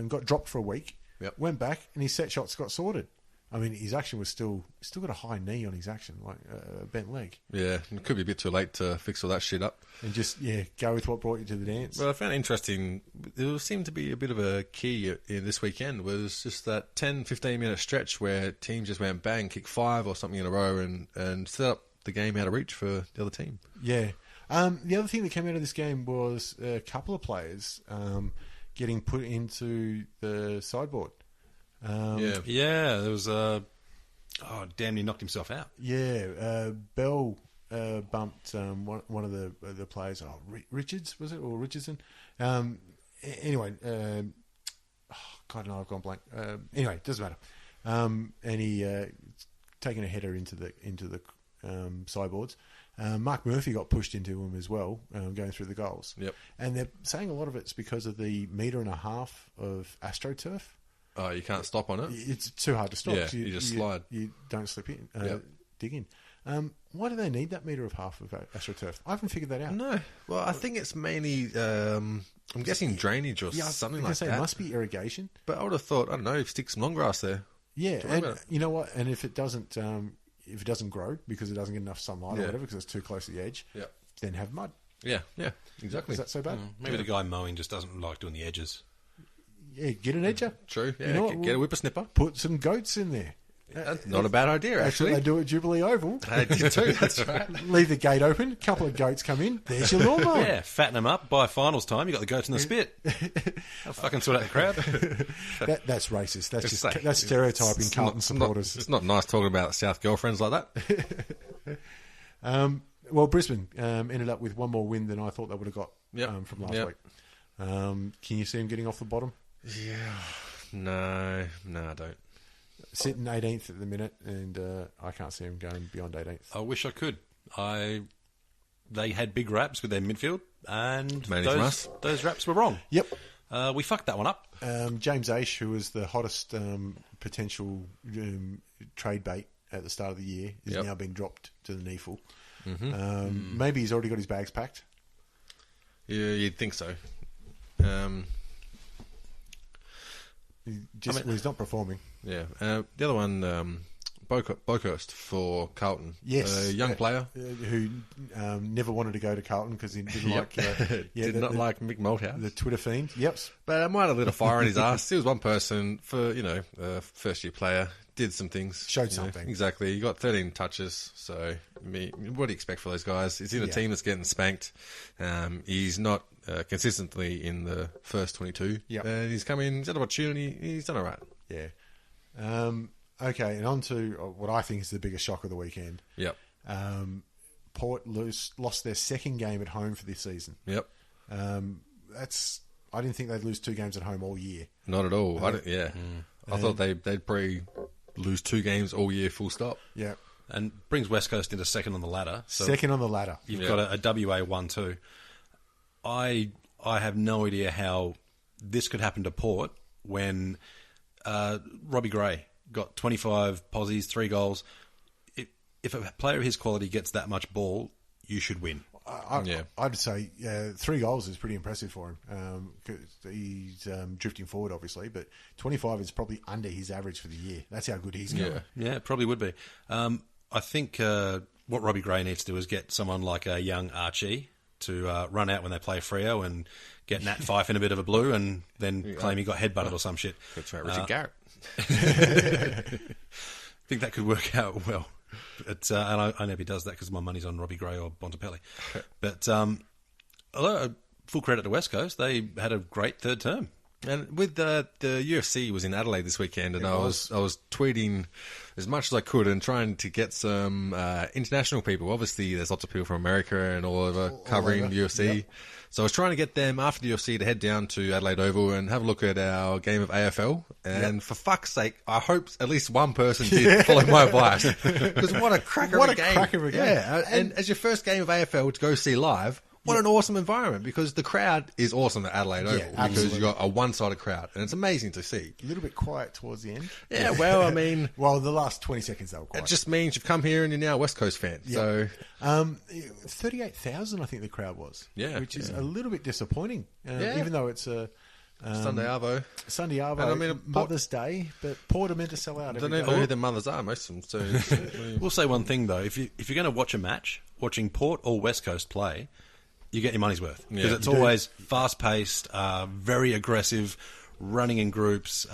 got dropped for a week, went back, and his set shots got sorted. I mean, his action was still got a high knee on his action, like a bent leg. Yeah, it could be a bit too late to fix all that shit up. And just, go with what brought you to the dance. Well, I found it interesting. There seemed to be a bit of a key in this weekend was just that 10, 15-minute stretch where teams just went bang, kick 5 or something in a row and set up the game out of reach for the other team. Yeah. The other thing that came out of this game was a couple of players getting put into the sideboard. Yeah, there was damn, he knocked himself out. Yeah, Bell bumped one of the players. Richards, was it? Or Richardson? Anyway, God, no, I've gone blank. Anyway, doesn't matter. And he taken a header into the sideboards. Mark Murphy got pushed into him as well, going through the goals. Yep. And they're saying a lot of it's because of the 1.5 metre of AstroTurf. Oh, you can't stop on it? It's too hard to stop. Yeah, you just slide. You don't slip in, dig in. Why do they need that 1.5 metre of AstroTurf? I haven't figured that out. No. Well, I think it's mainly, I'm guessing drainage or something like that. It must be irrigation. But I would have thought, I don't know, stick some long grass there. Yeah, and you know what? And if it doesn't grow because it doesn't get enough sunlight or whatever because it's too close to the edge, then have mud. Yeah, exactly. Is that so bad? Maybe the guy mowing just doesn't like doing the edges. Yeah, get an edger. True. Yeah, You know what? get a whippersnipper. Put some goats in there. Not a bad idea, That's what actually. they do at Jubilee Oval. I did too, that's right. Leave the gate open. A couple of goats come in. There's your lawnmower. Yeah, fatten them up. By finals time, you got the goats in the spit. I'll fucking sort out the crowd. That's racist. That's It's just like- that's stereotyping it's Carlton not- supporters. It's not nice talking about South girlfriends like that. Well, Brisbane ended up with one more win than I thought they would have got from last Yep. week. Can you see them getting off the bottom? Yeah. No, I don't. Sitting 18th at the minute, and I can't see them going beyond 18th. I wish I could. They had big raps with their midfield, and Mainly from us. those raps were wrong. Yep. We fucked that one up. James Aish, who was the hottest potential trade bait at the start of the year, has now been dropped to the NEFL. Maybe he's already got his bags packed. Yeah, you'd think so. He's not performing. Yeah. The other one, Bokhurst for Carlton. Yes. A young player. Who never wanted to go to Carlton because he didn't like... Did not like Mick Malthouse. The Twitter fiend. Yep. But I might have lit a fire in his ass. He was one person for, a first-year player. Did some things. Showed something. Exactly. He got 13 touches. So, what do you expect for those guys? He's in a team that's getting spanked. He's not consistently in the first 22. Yep. And he's had an opportunity. He's done all right. Yeah. Okay, and on to what I think is the biggest shock of the weekend. Yep. Port lost their second game at home for this season. Yep. I didn't think they'd lose 2 games at home all year. Not at all. I thought they'd probably lose 2 games all year, full stop. Yeah. And brings West Coast into second on the ladder. So second on the ladder. You've got a WA 1-2. I have no idea how this could happen to Port when Robbie Gray got 25 posies, 3 goals. If a player of his quality gets that much ball, you should win. I'd say 3 goals is pretty impressive for him. 'Cause he's drifting forward, obviously, but 25 is probably under his average for the year. That's how good he's going. Yeah, it probably would be. I think what Robbie Gray needs to do is get someone like a young Archie to run out when they play Freo and get Nat Fife in a bit of a blue and then claim he got headbutted or some shit. That's right, Richard Garrett. I think that could work out well. But, and I know he does that because my money's on Robbie Gray or Bontempelli. But although full credit to West Coast, they had a great third term. And with the UFC was in Adelaide this weekend, and I was tweeting as much as I could and trying to get some international people. Obviously, there's lots of people from America and all over covering the UFC. Yep. So I was trying to get them after the UFC to head down to Adelaide Oval and have a look at our game of AFL. And for fuck's sake, I hope at least one person did follow my advice. Because what a cracker of a game. Yeah, and as your first game of AFL to go see live, what an awesome environment, because the crowd is awesome at Adelaide Oval because you've got a one-sided crowd, and it's amazing to see. A little bit quiet towards the end. Yeah, well, I mean... well, the last 20 seconds they were quiet. It just means you've come here and you're now a West Coast fan. So 38,000 I think the crowd was. Yeah. Which is a little bit disappointing, even though it's a... Sunday Arvo. Sunday Arvo, and I mean, Mother's Day, but Port are meant to sell out. I don't know who their mothers are, most of them. So we'll say one thing, though. If you're going to watch a match, watching Port or West Coast play... you get your money's worth because it's always fast-paced, very aggressive, running in groups,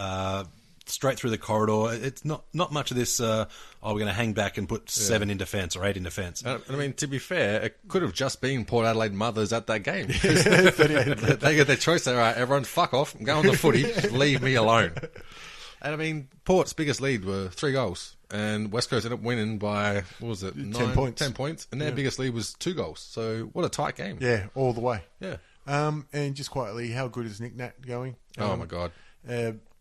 straight through the corridor. It's not much of this, we're going to hang back and put 7 in defence or 8 in defence. I mean, to be fair, it could have just been Port Adelaide mothers at that game. They get their choice. All right, everyone fuck off, go on the footy, just leave me alone. And I mean, Port's biggest lead were 3 goals. And West Coast ended up winning by, what was it, 10 points. 10 points. And their biggest lead was 2 goals. So what a tight game. Yeah, all the way. Yeah. And just quietly, how good is Nick Nat going? Oh, my God.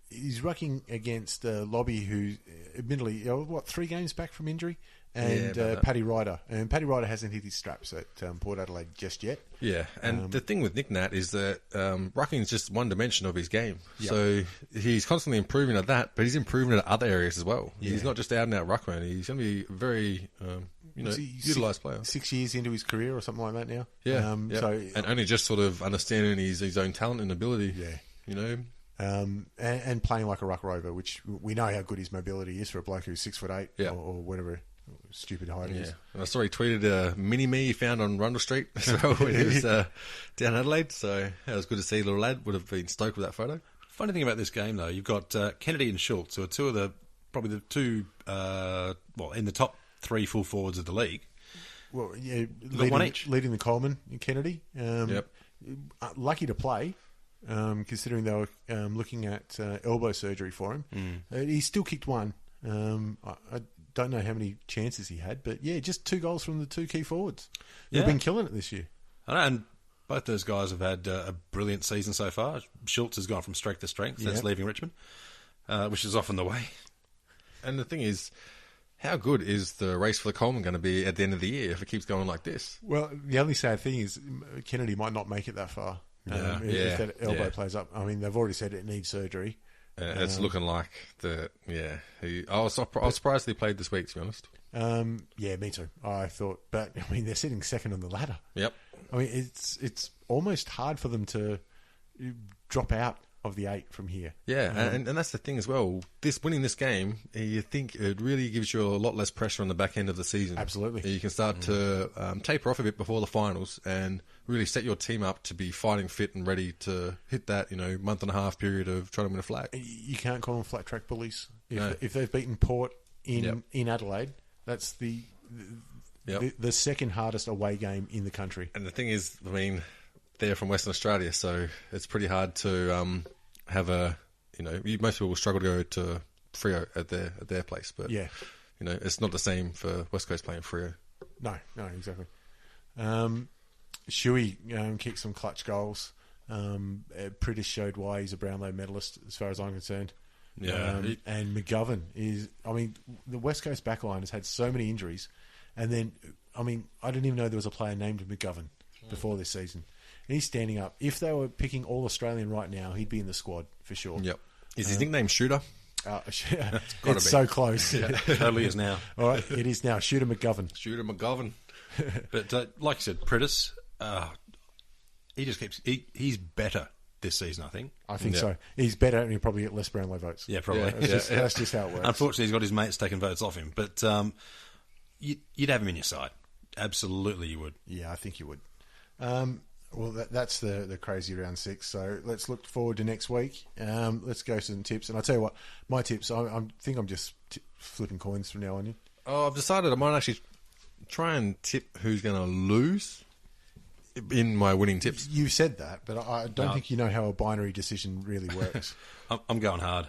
He's rucking against Lobby, who admittedly, 3 games back from injury? And Paddy Ryder. And Paddy Ryder hasn't hit his straps at Port Adelaide just yet. Yeah, and the thing with Nick Nat is that rucking is just one dimension of his game. Yep. So he's constantly improving at that, but he's improving at other areas as well. Yeah. He's not just out and out ruckman. He's going to be a very utilised player. 6 years into his career or something like that now. Yeah, So, and only just sort of understanding his own talent and ability. Yeah. And playing like a ruck rover, which we know how good his mobility is for a bloke who's 6'8" or whatever stupid height is. And I saw he tweeted a mini-me he found on Rundle Street as well when he was down Adelaide. So that was good to see. Little lad would have been stoked with that photo. Funny thing about this game, though, you've got Kennedy and Schultz, who are two of the in the top 3 full forwards of the league. Well, yeah, one each. Leading the Coleman and Kennedy. Lucky to play. Considering they were looking at elbow surgery for him. He still kicked 1. I don't know how many chances he had, but just 2 goals from the 2 key forwards. They've been killing it this year. I know, and both those guys have had a brilliant season so far. Schultz has gone from strength to strength since leaving Richmond, which is often the way. And the thing is, how good is the race for the Coleman going to be at the end of the year if it keeps going like this? Well, the only sad thing is Kennedy might not make it that far. If that elbow plays up. I mean, they've already said it needs surgery. It's looking like the I was surprised he played this week, to be honest. Yeah, me too. I thought, but I mean, they're sitting second on the ladder. Yep. I mean, it's almost hard for them to drop out of the 8 from here. Yeah, and that's the thing as well. Winning this game, you think it really gives you a lot less pressure on the back end of the season. Absolutely. You can start to taper off a bit before the finals and really set your team up to be fighting fit and ready to hit that month and a half period of trying to win a flag. You can't call them flat track bullies. No. If they've beaten Port in Adelaide, that's the second hardest away game in the country. And the thing is, I mean, they're from Western Australia, so it's pretty hard to have most people will struggle to go to Freo at their place, but it's not the same for West Coast playing Freo. No, exactly. Shuey kicked some clutch goals. Pritis showed why he's a Brownlow medalist, as far as I'm concerned. Yeah, and McGovern is. I mean, the West Coast backline has had so many injuries, and then I didn't even know there was a player named McGovern before this season. And he's standing up. If they were picking all Australian right now, he'd be in the squad for sure. Yep. Is his nickname Shooter? It's so close. Yeah, totally is now. All right, it is now. Shooter McGovern. Shooter McGovern. But like you said, Pritis, he just keeps. He's better this season, I think. I think so. He's better, and he'll probably get less Brownlow votes. Yeah, probably. That's just how it works. Unfortunately, he's got his mates taking votes off him, but you'd have him in your side. Absolutely, you would. Yeah, I think you would. Well, that's the crazy round 6. So let's look forward to next week. Let's go to some tips. And I'll tell you what, my tips, I think I'm just flipping coins from now on. Oh, I've decided I might actually try and tip who's going to lose in my winning tips. You said that, but I don't think you know how a binary decision really works. I'm going hard.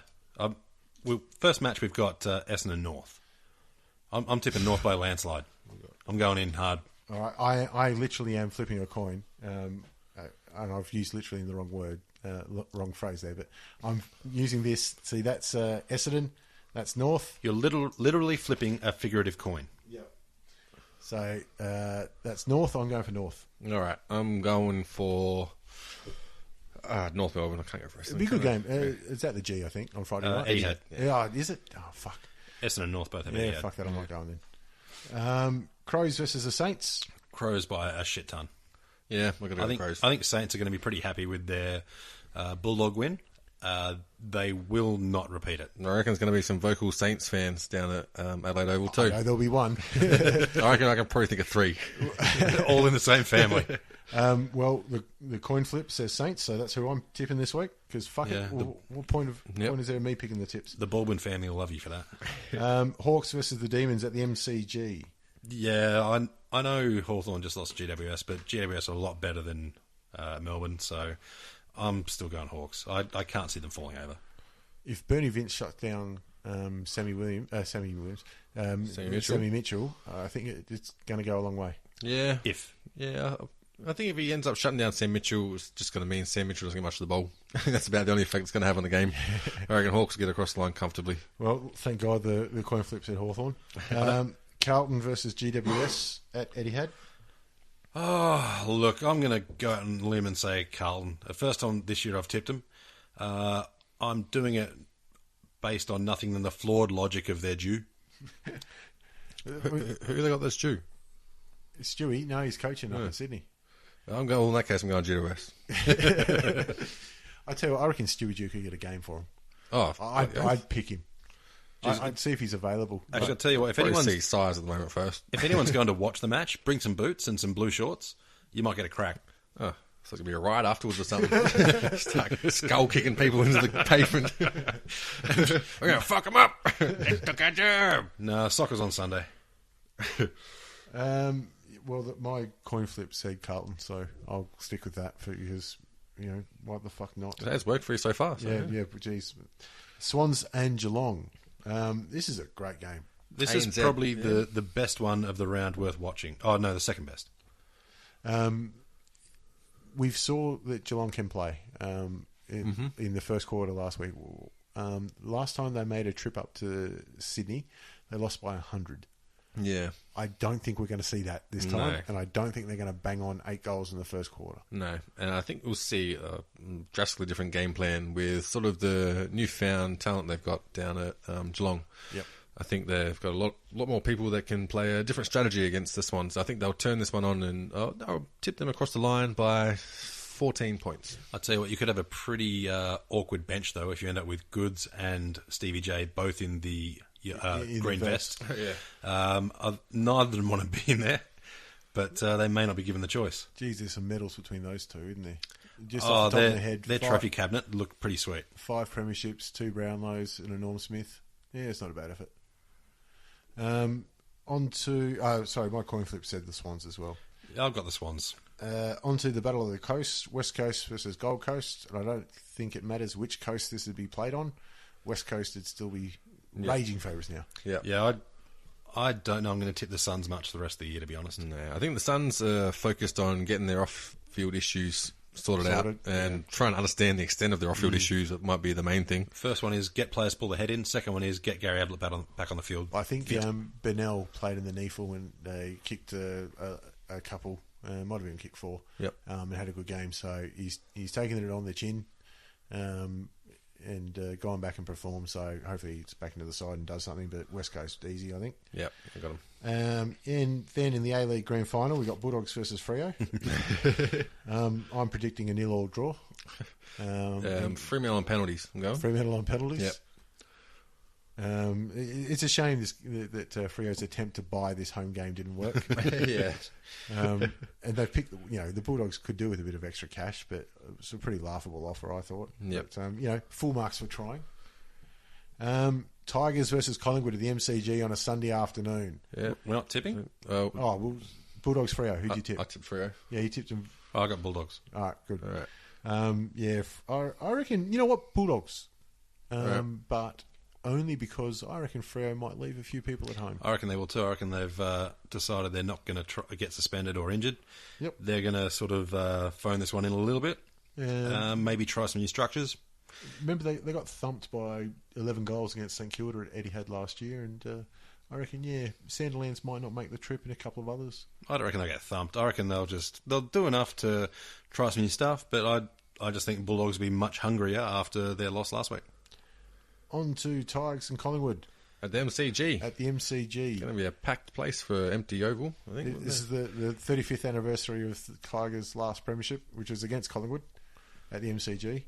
First match, we've got Essendon North. I'm tipping North by a landslide. I'm going in hard. All right, I literally am flipping a coin, and I've used literally in the wrong word, wrong phrase there, but I'm using this. See, that's Essendon, that's North. You're literally flipping a figurative coin. Yep. So that's North. I'm going for North. All right, I'm going for North Melbourne. I can't go for Essendon. It'll be a good game. It's at the G, I think, on Friday night. Etihad. Yeah, is it? Oh, fuck. Essendon and North both have Yeah, Etihad. fuck that. I'm not going then. Crows versus the Saints. Crows by a shit ton. Yeah, we're going to go Crows. I think Saints are going to be pretty happy with their Bulldog win. They will not repeat it. I reckon there's going to be some vocal Saints fans down at Adelaide Oval too. I know there'll be one. I reckon I can probably think of 3. All in the same family. Well, the coin flip says Saints, so that's who I'm tipping this week. Because fuck it, what point is there of me picking the tips? The Baldwin family will love you for that. Hawks versus the Demons at the MCG. Yeah, I know Hawthorn just lost GWS, but GWS are a lot better than Melbourne, so I'm still going Hawks. I can't see them falling over. If Bernie Vince shuts down Sammy Mitchell, I think it's going to go a long way. Yeah. I think if he ends up shutting down Sam Mitchell, it's just going to mean Sam Mitchell doesn't get much of the ball. That's about the only effect it's going to have on the game. I reckon Hawks get across the line comfortably. Well, thank God the coin flip said Hawthorn. Carlton versus GWS at Etihad. Oh, look, I'm going to go out on a limb and say Carlton. The first time this year I've tipped them. I'm doing it based on nothing than the flawed logic of their due. Who they got that's due? Stewie. No, he's coaching up in Sydney. In that case, I'm going GWS. I tell you what, I reckon Stewie Duke could get a game for him. Oh, I'd pick him. I'd see if he's available. Actually, I'll tell you what, if anyone's see size at the moment first. If anyone's going to watch the match, bring some boots and some blue shorts. You might get a crack. Oh, so it's going to be a ride afterwards or something. Start skull kicking people into the pavement. We're going to fuck them up. It's the catcher. No, soccer's on Sunday. Well, my coin flip said Carlton, so I'll stick with that because, what the fuck not? It has worked for you so far. So yeah, but geez. Swans and Geelong. This is a great game. This is probably the best one of the round worth watching. Oh, no, the second best. We saw that Geelong can play in the first quarter last week. Last time they made a trip up to Sydney, they lost by 100. Yeah. I don't think we're going to see that this time, and I don't think they're going to bang on 8 goals in the first quarter. No, and I think we'll see a drastically different game plan with sort of the newfound talent they've got down at Geelong. Yep. I think they've got a lot more people that can play a different strategy against this one. So I think they'll turn this one on and I'll tip them across the line by 14 points. I'll tell you what, you could have a pretty awkward bench, though, if you end up with Goods and Stevie J both in the green vest. Yeah. Neither of them want to be in there, but they may not be given the choice. Geez, there's some medals between those two, isn't there? Just off the top of my head, their trophy cabinet looked pretty sweet. 5 premierships, 2 Brownlows, and a Norm Smith. Yeah, it's not a bad effort. On to... sorry, my coin flip said the Swans as well. I've got the Swans. On to the Battle of the Coast, West Coast versus Gold Coast. And I don't think it matters which coast this would be played on. West Coast would still be raging favourites now. Yeah, I don't know I'm going to tip the Suns much the rest of the year, to be honest. No, I think the Suns are focused on getting their off-field issues sorted out and trying to understand the extent of their off-field issues. That might be the main thing. First one is get players pull their head in. Second one is get Gary Ablett back on the field. I think Bennell played in the NEFL when they kicked a couple, might have even kicked 4, and had a good game. So he's taken it on the chin and gone back and performed. So hopefully he's back into the side and does something. But West Coast, easy, I think. Yep, I got him. And then in the A-League Grand Final, we got Bulldogs versus Freo. I'm predicting a 0-0 draw. Fremantle on penalties. I'm going. Fremantle on penalties. Yep. It's a shame that Freo's attempt to buy this home game didn't work. Yeah. And they picked, the Bulldogs could do with a bit of extra cash, but it was a pretty laughable offer, I thought. Yep. But, full marks for trying. Tigers versus Collingwood at the MCG on a Sunday afternoon. Yeah, we're not tipping. Well, Bulldogs Freo. Who'd you tip? I tipped Freo. Yeah, you tipped them. I got Bulldogs. All right, good. All right. I reckon. You know what, Bulldogs, but only because I reckon Freo might leave a few people at home. I reckon they will too. I reckon they've decided they're not going to get suspended or injured. Yep. They're going to sort of phone this one in a little bit. Maybe try some new structures. Remember, they got thumped by 11 goals against St Kilda at Etihad last year, and I reckon, Sandilands might not make the trip, and a couple of others. I don't reckon they'll get thumped. I reckon they'll do enough to try some new stuff, but I just think Bulldogs will be much hungrier after their loss last week. On to Tigers and Collingwood. At the MCG. At the MCG. It's going to be a packed place for empty oval, I think. This is the 35th anniversary of the Tigers' last premiership, which was against Collingwood at the MCG.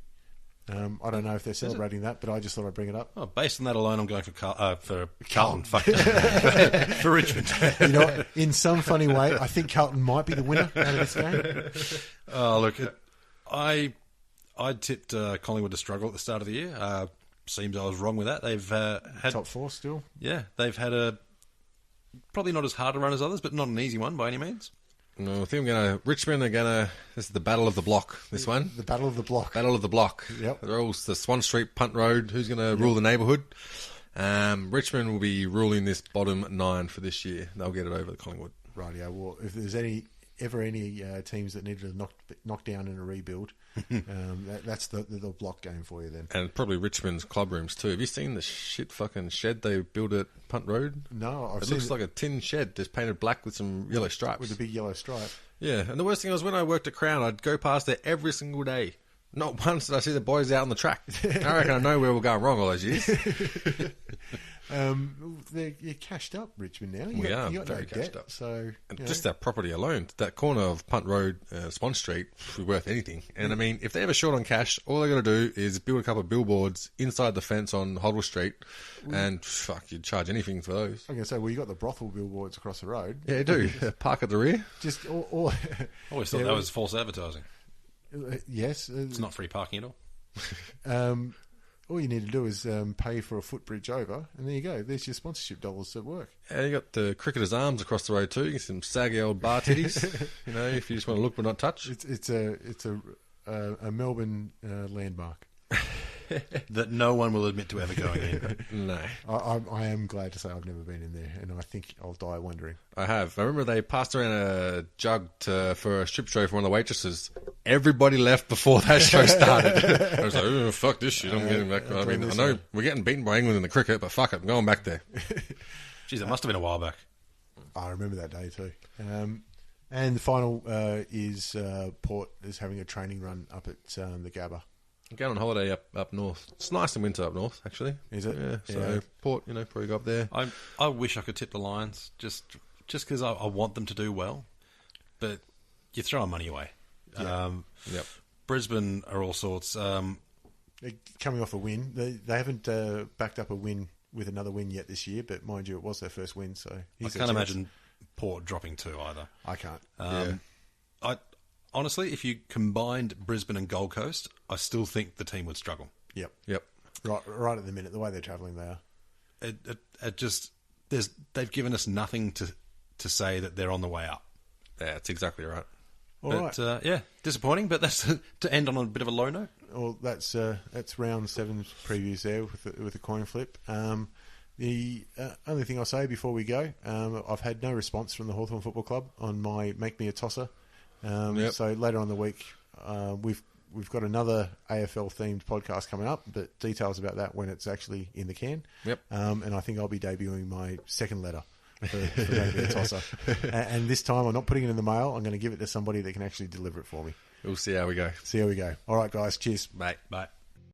I don't know if they're celebrating that, but I just thought I'd bring it up. Oh, based on that alone, I'm going for Carlton. For Richmond. In some funny way, I think Carlton might be the winner out of this game. Oh, look, I tipped Collingwood to struggle at the start of the year. Seems I was wrong with that. They've had top 4 still. Yeah, they've had probably not as hard a run as others, but not an easy one by any means. No, I think Richmond are going to... This is the Battle of the Block, this one. The Battle of the Block. Battle of the Block. Yep. They're all the Swan Street, Punt Road. Who's going to rule the neighbourhood? Richmond will be ruling this bottom 9 for this year. They'll get it over the Collingwood. Rightio. Well, if there's any teams that need to knock down in a rebuild, that's the block game for you then. And probably Richmond's club rooms too. Have you seen the shit fucking shed they built at Punt Road? No, it looks like a tin shed just painted black with some yellow stripes. With a big yellow stripe. Yeah, and the worst thing was when I worked at Crown, I'd go past there every single day. Not once did I see the boys out on the track. I reckon I know where we're going wrong all those years. You're cashed up, Richmond, now. We are you got very no cashed debt, up. So, just that property alone, that corner of Punt Road, Swan Street, would be worth anything. And I mean, if they're ever short on cash, all they got to do is build a couple of billboards inside the fence on Hoddle Street, and you'd charge anything for those. I'm going to say, well, you got the brothel billboards across the road. Yeah, you do. Park at the rear. Just I always thought that was false advertising. Yes. It's not free parking at all. All you need to do is pay for a footbridge over, and there you go. There's your sponsorship dollars at work. And you got the Cricketers' Arms across the road too. You get some saggy old bar titties. If you just want to look but not touch. It's a Melbourne landmark that no one will admit to ever going in. No, I am glad to say I've never been in there, and I think I'll die wondering. I have. I remember they passed around a jug for a strip show for one of the waitresses. Everybody left before that show started. I was like, oh, fuck this shit. I'm getting back. I mean, I know we're getting beaten by England in the cricket, but fuck it, I'm going back there. Jeez, it must have been a while back. I remember that day too. And the final is Port is having a training run up at the Gabba. I'm going on holiday up north. It's nice in winter up north, actually. Is it? Yeah. So Yeah. Port, probably go up there. I wish I could tip the Lions just because I want them to do well, but you're throwing money away. Yeah. Yep. Brisbane are all sorts. They're coming off a win. They haven't backed up a win with another win yet this year, but mind you, it was their first win. So I can't imagine Port dropping 2 either. I can't. I honestly, if you combined Brisbane and Gold Coast, I still think the team would struggle. Yep. Yep. Right at the minute, the way they're travelling, they are. It just they've given us nothing to say that they're on the way up. Yeah, that's exactly right. All right. Yeah, disappointing. But that's to end on a bit of a low note. Well, that's round 7 previews there with the coin flip. The only thing I'll say before we go, I've had no response from the Hawthorn Football Club on my Make Me a Tosser. So later on in the week, we've got another AFL themed podcast coming up, but details about that when it's actually in the can. Yep. And I think I'll be debuting my second letter for Make Me a Tosser. And this time I'm not putting it in the mail. I'm going to give it to somebody that can actually deliver it for me. We'll see how we go. All right, guys. Cheers. Bye. Bye.